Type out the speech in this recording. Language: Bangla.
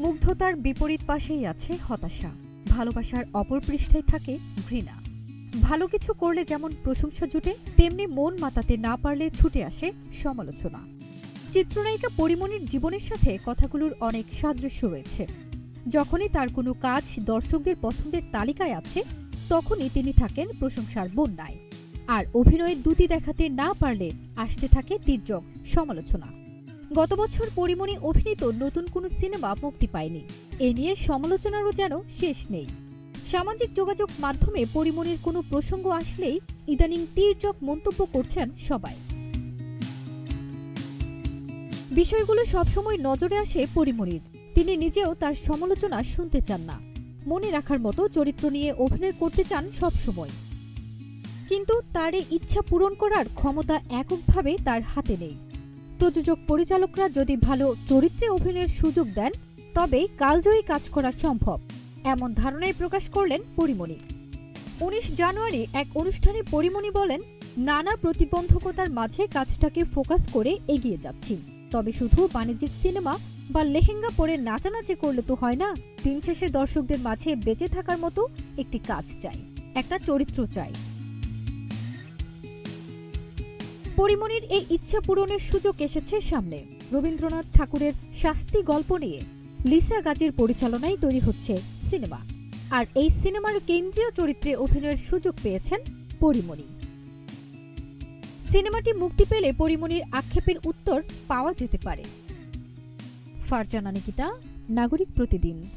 মুগ্ধতার বিপরীত পাশেই আছে হতাশা। ভালোবাসার অপর পৃষ্ঠায় থাকে ঘৃণা। ভালো কিছু করলে যেমন প্রশংসা জুটে, তেমনি মন মাতাতে না পারলে ছুটে আসে সমালোচনা। চিত্রনায়িকা পরিমণির জীবনের সাথে কথাগুলোর অনেক সাদৃশ্য রয়েছে। যখনই তার কোনো কাজ দর্শকদের পছন্দের তালিকায় আছে, তখনই তিনি থাকেন প্রশংসার বন্যায়। আর অভিনয়ের দ্যুতি দেখাতে না পারলে আসতে থাকে তীর্যক সমালোচনা। গত বছর পরিমণি অভিনীত নতুন কোনো সিনেমা মুক্তি পায়নি। এ নিয়ে সমালোচনারও যেন শেষ নেই। সামাজিক যোগাযোগ মাধ্যমে পরিমণির কোনো প্রসঙ্গ আসলেই ইদানিং তীর্যক মন্তব্য করছেন সবাই। বিষয়গুলো সবসময় নজরে আসে পরিমণির। তিনি নিজেও তার সমালোচনা শুনতে চান না। মনে রাখার মতো চরিত্র নিয়ে অভিনয় করতে চান সবসময়। কিন্তু তার এই ইচ্ছা পূরণ করার ক্ষমতা এককভাবে তার হাতে নেই। প্রযোজক পরিচালকরা যদি ভালো চরিত্রে অভিনয়ের সুযোগ দেন, তবে কালজয়ী কাজ করা সম্ভব, এমন ধারণাই প্রকাশ করলেন পরিমণি। ১৯ জানুয়ারি এক অনুষ্ঠানে পরিমণি বলেন, নানা প্রতিবন্ধকতার মাঝে কাজটাকে ফোকাস করে এগিয়ে যাচ্ছি। তবে শুধু বাণিজ্যিক সিনেমা বা লেহেঙ্গা পরে নাচানাচি করলে তো হয় না। দিন শেষে দর্শকদের মাঝে বেঁচে থাকার মতো একটি কাজ চাই, একটা চরিত্র চাই। পরিমণির এই ইচ্ছা পূরণের সুযোগ এসেছে সামনে। রবীন্দ্রনাথ ঠাকুরের শাস্তি গল্প নিয়ে লিসা গাজীর পরিচালনায় তৈরি হচ্ছে সিনেমা। আর এই সিনেমার কেন্দ্রীয় চরিত্রে অভিনয়ের সুযোগ পেয়েছেন পরিমণি। সিনেমাটি মুক্তি পেলে পরিমণির আক্ষেপের উত্তর পাওয়া যেতে পারে। ফারজানা নিকিতা, নাগরিক প্রতিদিন।